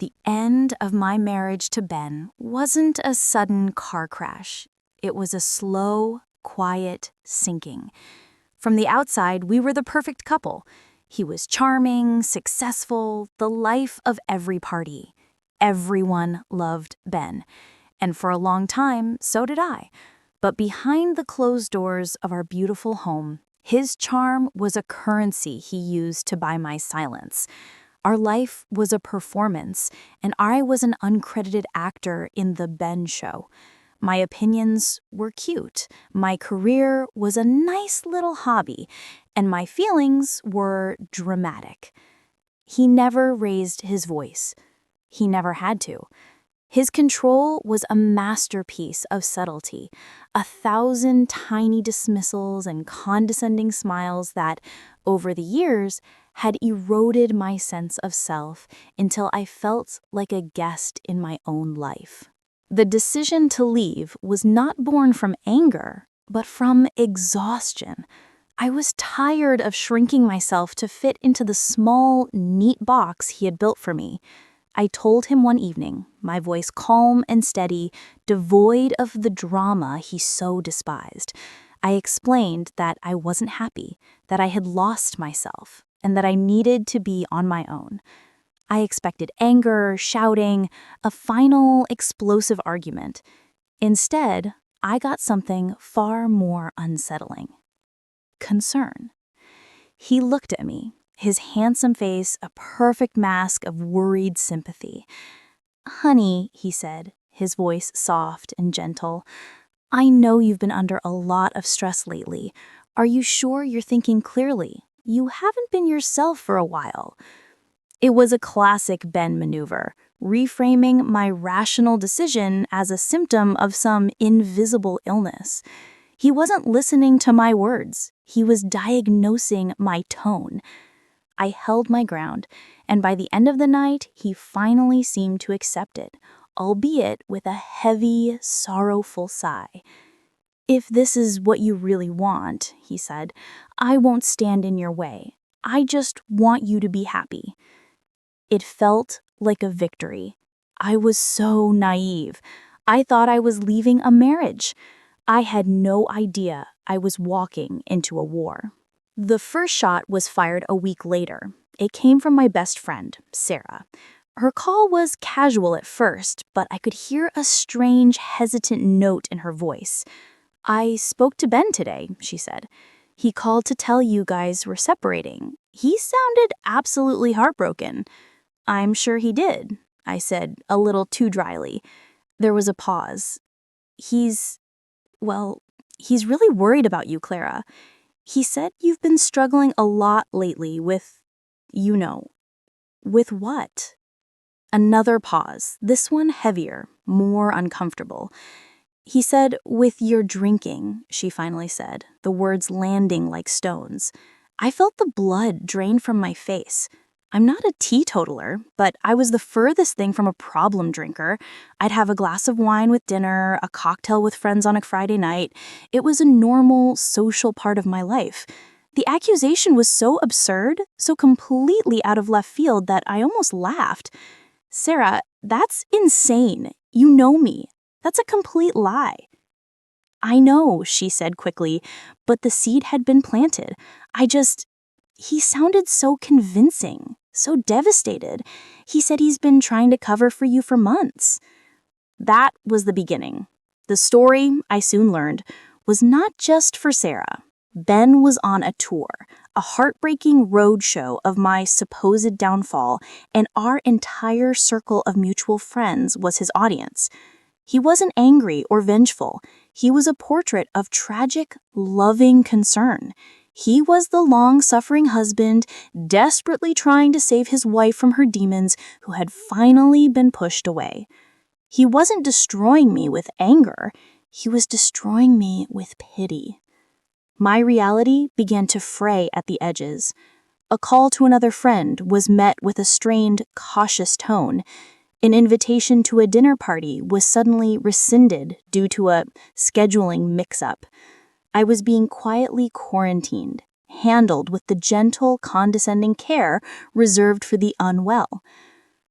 The end of my marriage to Ben wasn't a sudden car crash. It was a slow, quiet sinking. From the outside, we were the perfect couple. He was charming, successful, the life of every party. Everyone loved Ben. And for a long time, so did I. But behind the closed doors of our beautiful home, his charm was a currency he used to buy my silence. Our life was a performance, and I was an uncredited actor in the Ben show. My opinions were cute, my career was a nice little hobby, and my feelings were dramatic. He never raised his voice. He never had to. His control was a masterpiece of subtlety, 1,000 tiny dismissals and condescending smiles that, over the years, had eroded my sense of self until I felt like a guest in my own life. The decision to leave was not born from anger, but from exhaustion. I was tired of shrinking myself to fit into the small, neat box he had built for me. I told him one evening, my voice calm and steady, devoid of the drama he so despised. I explained that I wasn't happy, that I had lost myself, and that I needed to be on my own. I expected anger, shouting, a final, explosive argument. Instead, I got something far more unsettling. Concern. He looked at me, his handsome face a perfect mask of worried sympathy. "Honey," he said, his voice soft and gentle, "I know you've been under a lot of stress lately. Are you sure you're thinking clearly? You haven't been yourself for a while." It was a classic Ben maneuver, reframing my rational decision as a symptom of some invisible illness. He wasn't listening to my words. He was diagnosing my tone. I held my ground, and by the end of the night, he finally seemed to accept it, albeit with a heavy, sorrowful sigh. "If this is what you really want," he said, "I won't stand in your way. I just want you to be happy." It felt like a victory. I was so naive. I thought I was leaving a marriage. I had no idea I was walking into a war. The first shot was fired a week later. It came from my best friend, Sarah. Her call was casual at first, but I could hear a strange, hesitant note in her voice. "I spoke to Ben today," she said. "He called to tell you guys were separating. He sounded absolutely heartbroken." "I'm sure he did," I said, a little too dryly. There was a pause. He's really worried about you, Clara. He said you've been struggling a lot lately with, with what?" Another pause, this one heavier, more uncomfortable. "He said, with your drinking," she finally said, the words landing like stones. I felt the blood drain from my face. I'm not a teetotaler, but I was the furthest thing from a problem drinker. I'd have a glass of wine with dinner, a cocktail with friends on a Friday night. It was a normal, social part of my life. The accusation was so absurd, so completely out of left field that I almost laughed. "Sarah, that's insane. You know me. That's a complete lie." "I know," she said quickly, but the seed had been planted. He sounded so convincing, so devastated. He said he's been trying to cover for you for months. That was the beginning. The story, I soon learned, was not just for Sarah. Ben was on a tour, a heartbreaking roadshow of my supposed downfall, and our entire circle of mutual friends was his audience. He wasn't angry or vengeful. He was a portrait of tragic, loving concern. He was the long-suffering husband, desperately trying to save his wife from her demons, who had finally been pushed away. He wasn't destroying me with anger. He was destroying me with pity. My reality began to fray at the edges. A call to another friend was met with a strained, cautious tone. An invitation to a dinner party was suddenly rescinded due to a scheduling mix-up. I was being quietly quarantined, handled with the gentle, condescending care reserved for the unwell.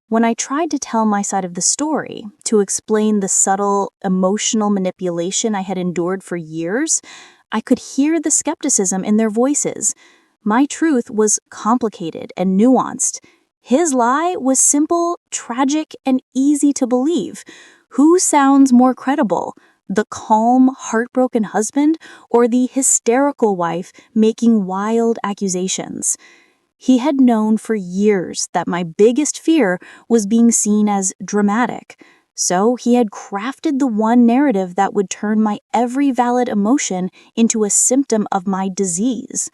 When I tried to tell my side of the story, to explain the subtle emotional manipulation I had endured for years, I could hear the skepticism in their voices. My truth was complicated and nuanced. His lie was simple, tragic, and easy to believe. Who sounds more credible? The calm, heartbroken husband or the hysterical wife making wild accusations? He had known for years that my biggest fear was being seen as dramatic, so he had crafted the one narrative that would turn my every valid emotion into a symptom of my disease.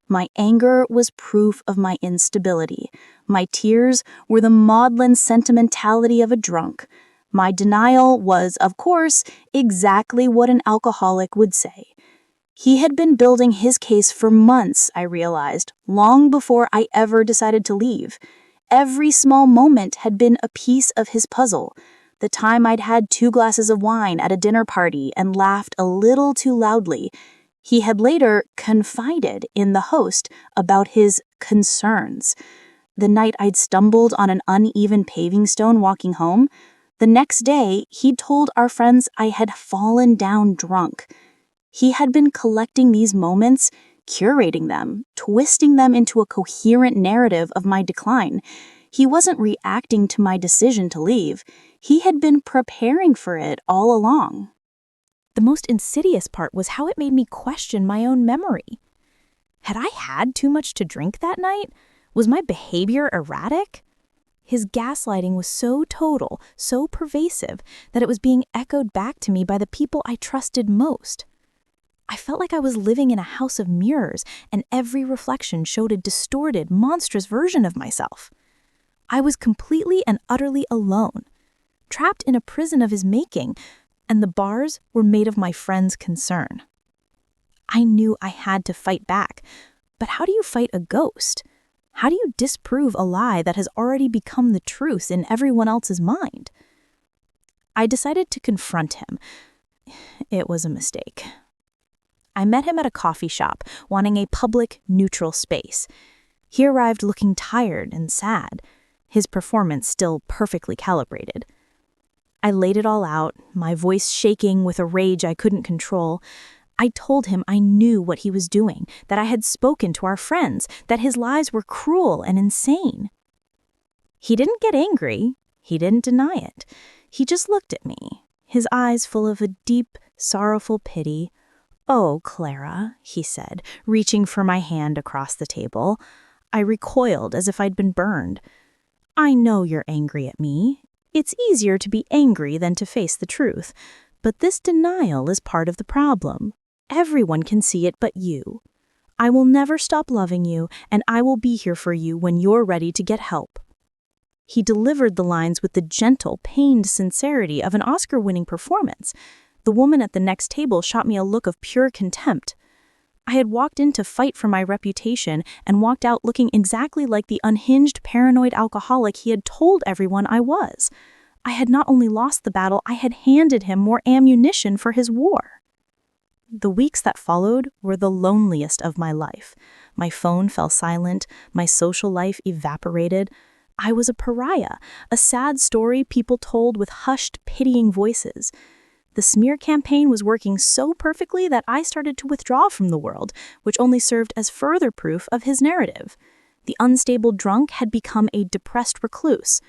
My anger was proof of my instability. My tears were the maudlin sentimentality of a drunk. My denial was, of course, exactly what an alcoholic would say. He had been building his case for months, I realized, long before I ever decided to leave. Every small moment had been a piece of his puzzle. The time I'd had 2 glasses of wine at a dinner party and laughed a little too loudly. He had later confided in the host about his concerns. The night I'd stumbled on an uneven paving stone walking home. The next day, he'd told our friends I had fallen down drunk. He had been collecting these moments, curating them, twisting them into a coherent narrative of my decline. He wasn't reacting to my decision to leave. He had been preparing for it all along. The most insidious part was how it made me question my own memory. Had I had too much to drink that night? Was my behavior erratic? His gaslighting was so total, so pervasive, that it was being echoed back to me by the people I trusted most. I felt like I was living in a house of mirrors, and every reflection showed a distorted, monstrous version of myself. I was completely and utterly alone, trapped in a prison of his making, and the bars were made of my friend's concern. I knew I had to fight back, but how do you fight a ghost? How do you disprove a lie that has already become the truth in everyone else's mind? I decided to confront him. It was a mistake. I met him at a coffee shop, wanting a public, neutral space. He arrived looking tired and sad, his performance still perfectly calibrated. I laid it all out, my voice shaking with a rage I couldn't control. I told him I knew what he was doing, that I had spoken to our friends, that his lies were cruel and insane. He didn't get angry. He didn't deny it. He just looked at me, his eyes full of a deep, sorrowful pity. "Oh, Clara," he said, reaching for my hand across the table. I recoiled as if I'd been burned. "I know you're angry at me. It's easier to be angry than to face the truth. But this denial is part of the problem. Everyone can see it but you. I will never stop loving you, and I will be here for you when you're ready to get help." He delivered the lines with the gentle, pained sincerity of an Oscar-winning performance. The woman at the next table shot me a look of pure contempt. I had walked in to fight for my reputation and walked out looking exactly like the unhinged, paranoid alcoholic he had told everyone I was. I had not only lost the battle, I had handed him more ammunition for his war. The weeks that followed were the loneliest of my life. My phone fell silent, my social life evaporated. I was a pariah, a sad story people told with hushed, pitying voices. The smear campaign was working so perfectly that I started to withdraw from the world, which only served as further proof of his narrative. The unstable drunk had become a depressed recluse.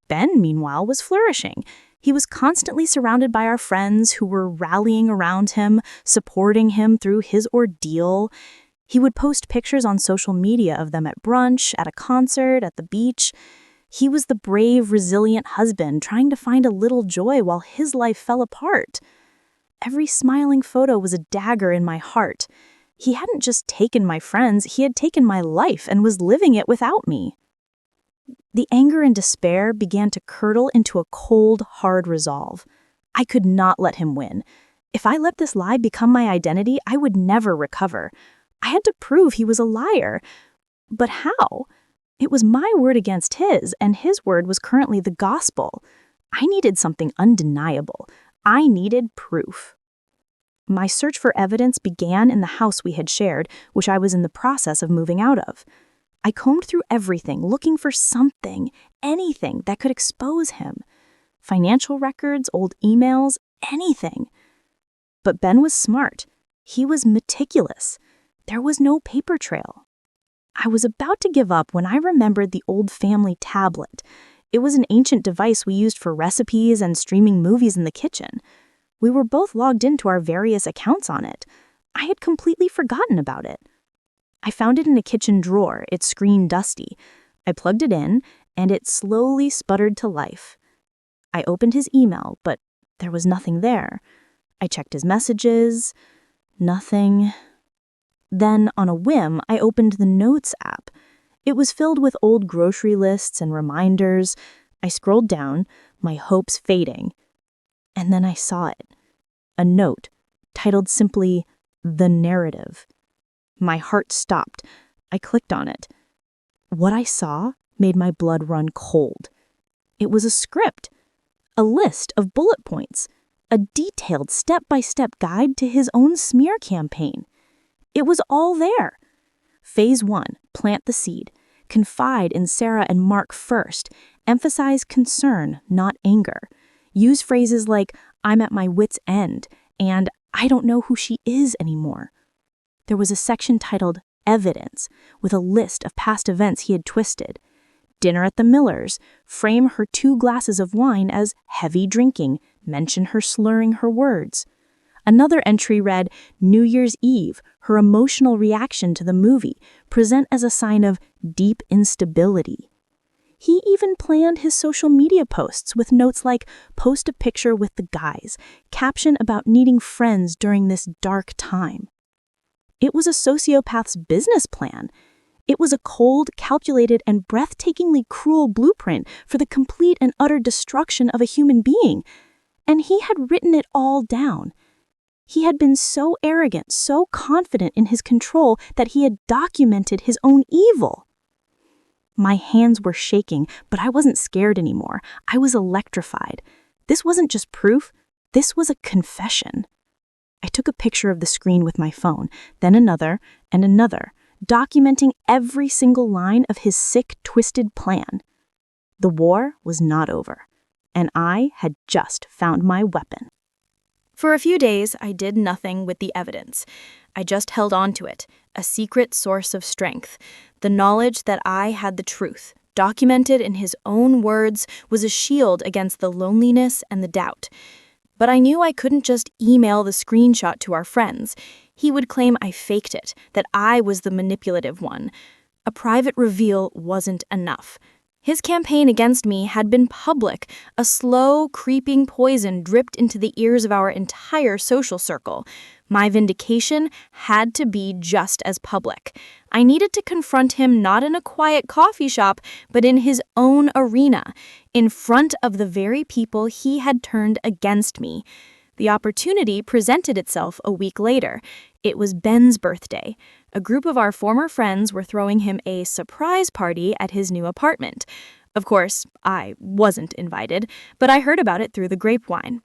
Ben, meanwhile, was flourishing. He was constantly surrounded by our friends who were rallying around him, supporting him through his ordeal. He would post pictures on social media of them at brunch, at a concert, at the beach. He was the brave, resilient husband trying to find a little joy while his life fell apart. Every smiling photo was a dagger in my heart. He hadn't just taken my friends, he had taken my life and was living it without me. The anger and despair began to curdle into a cold, hard resolve. I could not let him win. If I let this lie become my identity, I would never recover. I had to prove he was a liar. But how? It was my word against his, and his word was currently the gospel. I needed something undeniable. I needed proof. My search for evidence began in the house we had shared, which I was in the process of moving out of. I combed through everything, looking for something, anything that could expose him. Financial records, old emails, anything. But Ben was smart. He was meticulous. There was no paper trail. I was about to give up when I remembered the old family tablet. It was an ancient device we used for recipes and streaming movies in the kitchen. We were both logged into our various accounts on it. I had completely forgotten about it. I found it in a kitchen drawer, its screen dusty. I plugged it in, and it slowly sputtered to life. I opened his email, but there was nothing there. I checked his messages. Nothing. Then, on a whim, I opened the Notes app. It was filled with old grocery lists and reminders. I scrolled down, my hopes fading. And then I saw it. A note, titled simply, The Narrative. My heart stopped. I clicked on it. What I saw made my blood run cold. It was a script, a list of bullet points, a detailed step-by-step guide to his own smear campaign. It was all there. Phase 1, plant the seed. Confide in Sarah and Mark first. Emphasize concern, not anger. Use phrases like, I'm at my wit's end, and I don't know who she is anymore. There was a section titled Evidence, with a list of past events he had twisted. Dinner at the Millers, frame her 2 glasses of wine as heavy drinking, mention her slurring her words. Another entry read, New Year's Eve, her emotional reaction to the movie, present as a sign of deep instability. He even planned his social media posts with notes like, post a picture with the guys, caption about needing friends during this dark time. It was a sociopath's business plan. It was a cold, calculated, and breathtakingly cruel blueprint for the complete and utter destruction of a human being. And he had written it all down. He had been so arrogant, so confident in his control that he had documented his own evil. My hands were shaking, but I wasn't scared anymore. I was electrified. This wasn't just proof. This was a confession. I took a picture of the screen with my phone, then another and another, documenting every single line of his sick, twisted plan. The war was not over, and I had just found my weapon. For a few days, I did nothing with the evidence. I just held on to it, a secret source of strength. The knowledge that I had the truth, documented in his own words, was a shield against the loneliness and the doubt. But I knew I couldn't just email the screenshot to our friends. He would claim I faked it, that I was the manipulative one. A private reveal wasn't enough. His campaign against me had been public, a slow, creeping poison dripped into the ears of our entire social circle. My vindication had to be just as public. I needed to confront him not in a quiet coffee shop, but in his own arena, in front of the very people he had turned against me. The opportunity presented itself a week later. It was Ben's birthday. A group of our former friends were throwing him a surprise party at his new apartment. Of course, I wasn't invited, but I heard about it through the grapevine.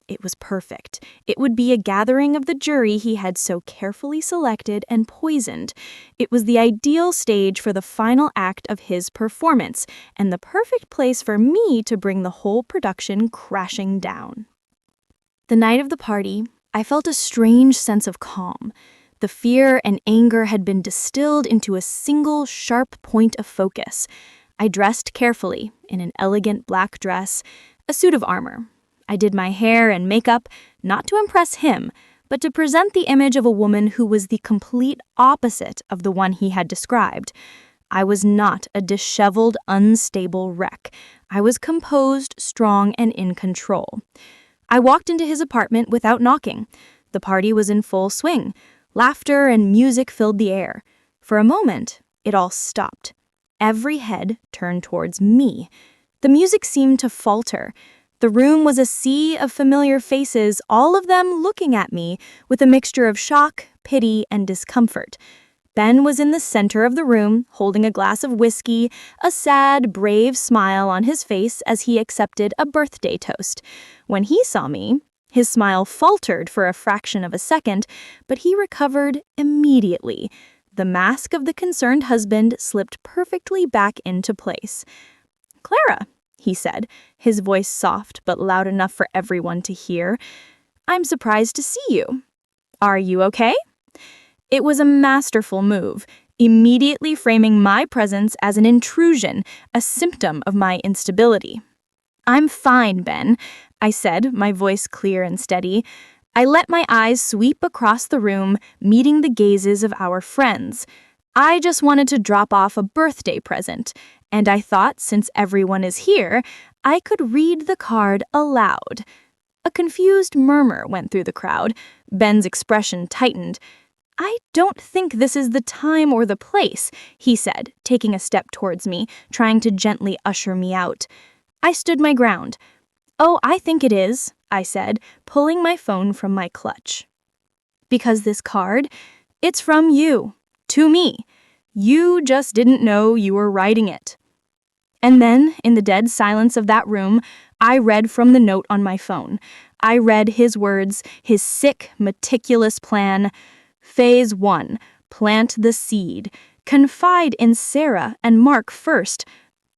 It was perfect. It would be a gathering of the jury he had so carefully selected and poisoned. It was the ideal stage for the final act of his performance, and the perfect place for me to bring the whole production crashing down. The night of the party, I felt a strange sense of calm. The fear and anger had been distilled into a single sharp point of focus. I dressed carefully in an elegant black dress, a suit of armor. I did my hair and makeup, not to impress him, but to present the image of a woman who was the complete opposite of the one he had described. I was not a disheveled, unstable wreck. I was composed, strong, and in control. I walked into his apartment without knocking. The party was in full swing. Laughter and music filled the air. For a moment, it all stopped. Every head turned towards me. The music seemed to falter. The room was a sea of familiar faces, all of them looking at me with a mixture of shock, pity, and discomfort. Ben was in the center of the room, holding a glass of whiskey, a sad, brave smile on his face as he accepted a birthday toast. When he saw me, his smile faltered for a fraction of a second, but he recovered immediately. The mask of the concerned husband slipped perfectly back into place. "Clara," he said, his voice soft but loud enough for everyone to hear, "I'm surprised to see you. Are you okay?" It was a masterful move, immediately framing my presence as an intrusion, a symptom of my instability. "I'm fine, Ben," I said, my voice clear and steady. I let my eyes sweep across the room, meeting the gazes of our friends. I just wanted to drop off a birthday present, and I thought since everyone is here, I could read the card aloud. A confused murmur went through the crowd. Ben's expression tightened. "I don't think this is the time or the place," he said, taking a step towards me, trying to gently usher me out. I stood my ground. "Oh, I think it is," I said, pulling my phone from my clutch. "Because this card, it's from you, to me. You just didn't know you were writing it." And then, in the dead silence of that room, I read from the note on my phone. I read his words, his sick, meticulous plan. Phase 1, plant the seed. Confide in Sarah and Mark first.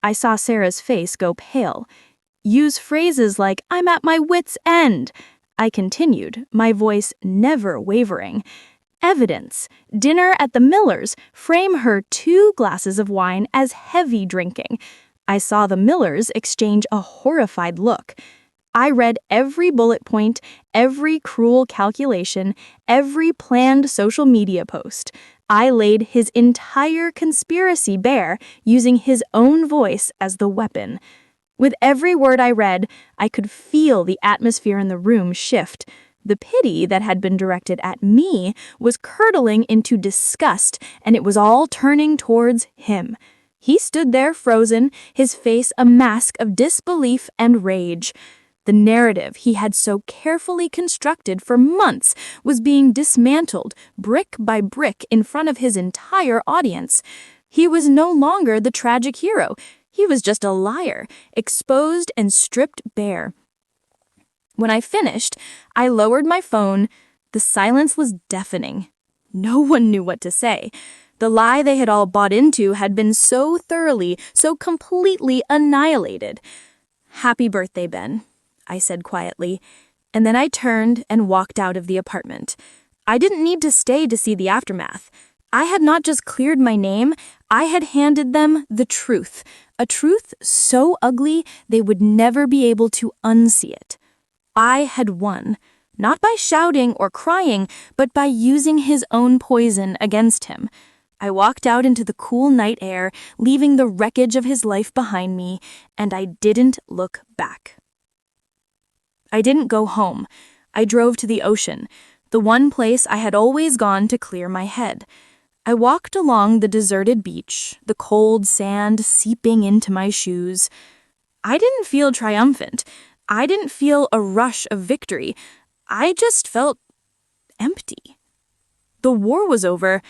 I saw Sarah's face go pale. Use phrases like, "I'm at my wit's end." I continued, my voice never wavering. Evidence. Dinner at the Millers. Frame her 2 glasses of wine as heavy drinking. I saw the Millers exchange a horrified look. I read every bullet point, every cruel calculation, every planned social media post. I laid his entire conspiracy bare, using his own voice as the weapon. With every word I read, I could feel the atmosphere in the room shift. The pity that had been directed at me was curdling into disgust, and it was all turning towards him. He stood there frozen, his face a mask of disbelief and rage. The narrative he had so carefully constructed for months was being dismantled, brick by brick, in front of his entire audience. He was no longer the tragic hero. He was just a liar, exposed and stripped bare. When I finished, I lowered my phone. The silence was deafening. No one knew what to say. The lie they had all bought into had been so thoroughly, so completely annihilated. "Happy birthday, Ben," I said quietly, and then I turned and walked out of the apartment. I didn't need to stay to see the aftermath. I had not just cleared my name, I had handed them the truth, a truth so ugly they would never be able to unsee it. I had won, not by shouting or crying, but by using his own poison against him. I walked out into the cool night air, leaving the wreckage of his life behind me, and I didn't look back. I didn't go home. I drove to the ocean, the one place I had always gone to clear my head. I walked along the deserted beach, the cold sand seeping into my shoes. I didn't feel triumphant. I didn't feel a rush of victory. I just felt empty. The war was over,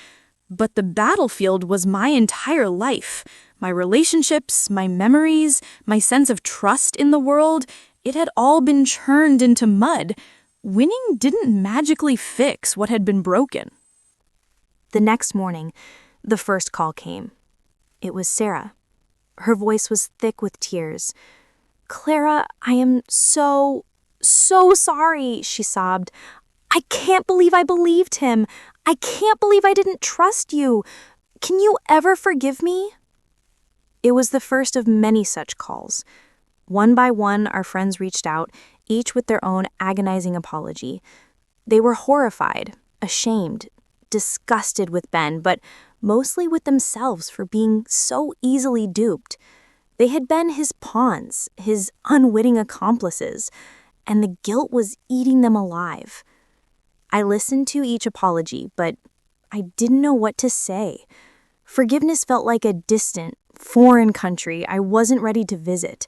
but the battlefield was my entire life. My relationships, my memories, my sense of trust in the world, it had all been churned into mud. Winning didn't magically fix what had been broken. The next morning, the first call came. It was Sarah. Her voice was thick with tears. "Clara, I am so sorry," she sobbed. "I can't believe I believed him. I can't believe I didn't trust you. Can you ever forgive me?" It was the first of many such calls. One by one, our friends reached out, each with their own agonizing apology. They were horrified, ashamed, disgusted with Ben, but mostly with themselves for being so easily duped. They had been his pawns, his unwitting accomplices, and the guilt was eating them alive. I listened to each apology, but I didn't know what to say. Forgiveness felt like a distant, foreign country I wasn't ready to visit.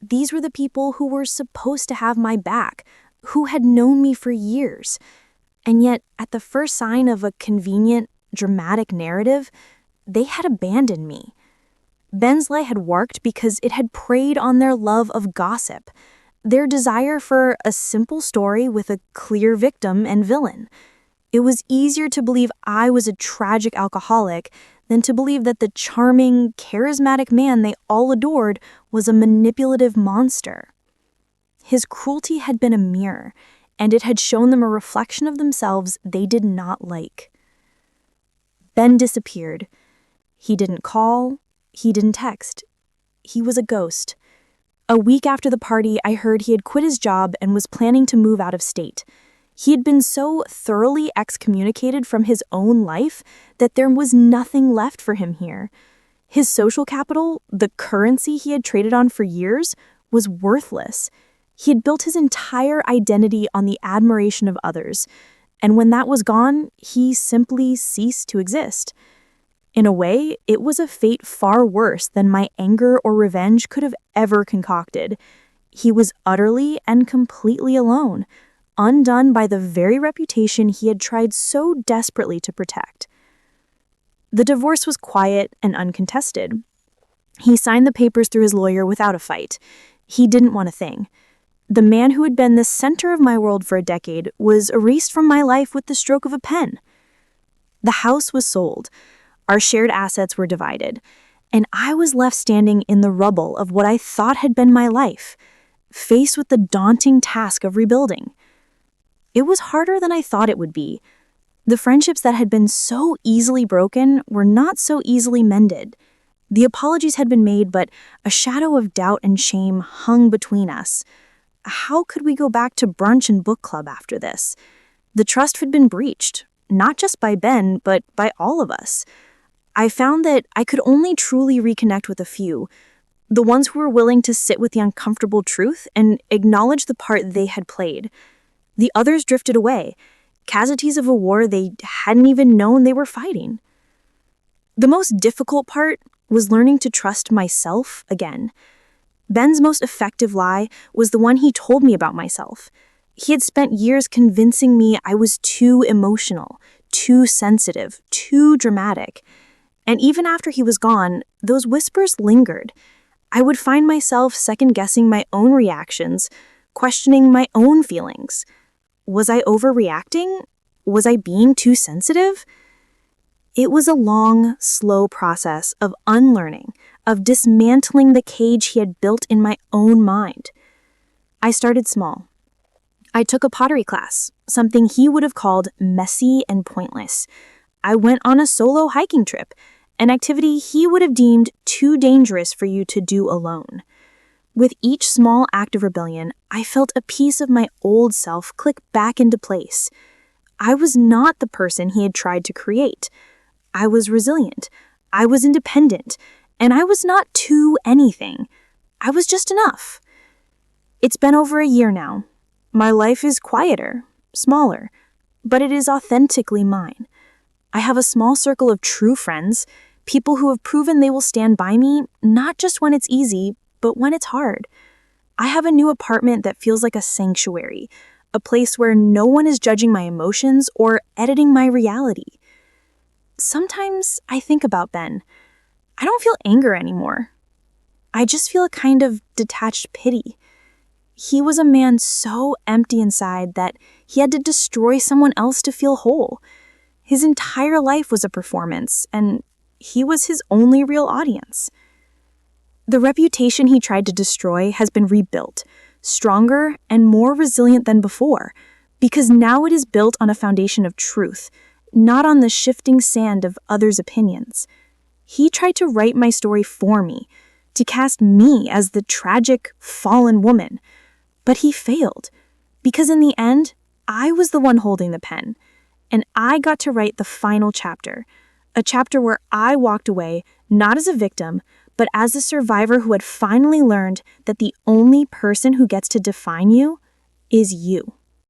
These were the people who were supposed to have my back, who had known me for years. And yet, at the first sign of a convenient, dramatic narrative, they had abandoned me. Ben's lie had worked because it had preyed on their love of gossip, their desire for a simple story with a clear victim and villain. It was easier to believe I was a tragic alcoholic than to believe that the charming, charismatic man they all adored was a manipulative monster. His cruelty had been a mirror, and it had shown them a reflection of themselves they did not like. Ben disappeared. He didn't call. He didn't text. He was a ghost. A week after the party, I heard he had quit his job and was planning to move out of state. He had been so thoroughly excommunicated from his own life that there was nothing left for him here. His social capital, the currency he had traded on for years, was worthless. He had built his entire identity on the admiration of others, and when that was gone, he simply ceased to exist. In a way, it was a fate far worse than my anger or revenge could have ever concocted. He was utterly and completely alone, undone by the very reputation he had tried so desperately to protect. The divorce was quiet and uncontested. He signed the papers through his lawyer without a fight. He didn't want a thing. The man who had been the center of my world for a decade was erased from my life with the stroke of a pen. The house was sold. Our shared assets were divided, and I was left standing in the rubble of what I thought had been my life, faced with the daunting task of rebuilding. It was harder than I thought it would be. The friendships that had been so easily broken were not so easily mended. The apologies had been made, but a shadow of doubt and shame hung between us. How could we go back to brunch and book club after this? The trust had been breached, not just by Ben, but by all of us. I found that I could only truly reconnect with a few, the ones who were willing to sit with the uncomfortable truth and acknowledge the part they had played. The others drifted away, casualties of a war they hadn't even known they were fighting. The most difficult part was learning to trust myself again. Ben's most effective lie was the one he told me about myself. He had spent years convincing me I was too emotional, too sensitive, too dramatic. And even after he was gone, those whispers lingered. I would find myself second-guessing my own reactions, questioning my own feelings. Was I overreacting? Was I being too sensitive? It was a long, slow process of unlearning, of dismantling the cage he had built in my own mind. I started small. I took a pottery class, something he would have called messy and pointless. I went on a solo hiking trip, an activity he would have deemed too dangerous for you to do alone. With each small act of rebellion, I felt a piece of my old self click back into place. I was not the person he had tried to create. I was resilient. I was independent. And I was not too anything. I was just enough. It's been over a year now. My life is quieter, smaller, but it is authentically mine. I have a small circle of true friends, people who have proven they will stand by me, not just when it's easy, but when it's hard. I have a new apartment that feels like a sanctuary, a place where no one is judging my emotions or editing my reality. Sometimes I think about Ben. I don't feel anger anymore. I just feel a kind of detached pity. He was a man so empty inside that he had to destroy someone else to feel whole. His entire life was a performance, and he was his only real audience. The reputation he tried to destroy has been rebuilt, stronger and more resilient than before, because now it is built on a foundation of truth, not on the shifting sand of others' opinions. He tried to write my story for me, to cast me as the tragic, fallen woman. But he failed, because in the end, I was the one holding the pen, and I got to write the final chapter, a chapter where I walked away not as a victim, but as a survivor who had finally learned that the only person who gets to define you is you.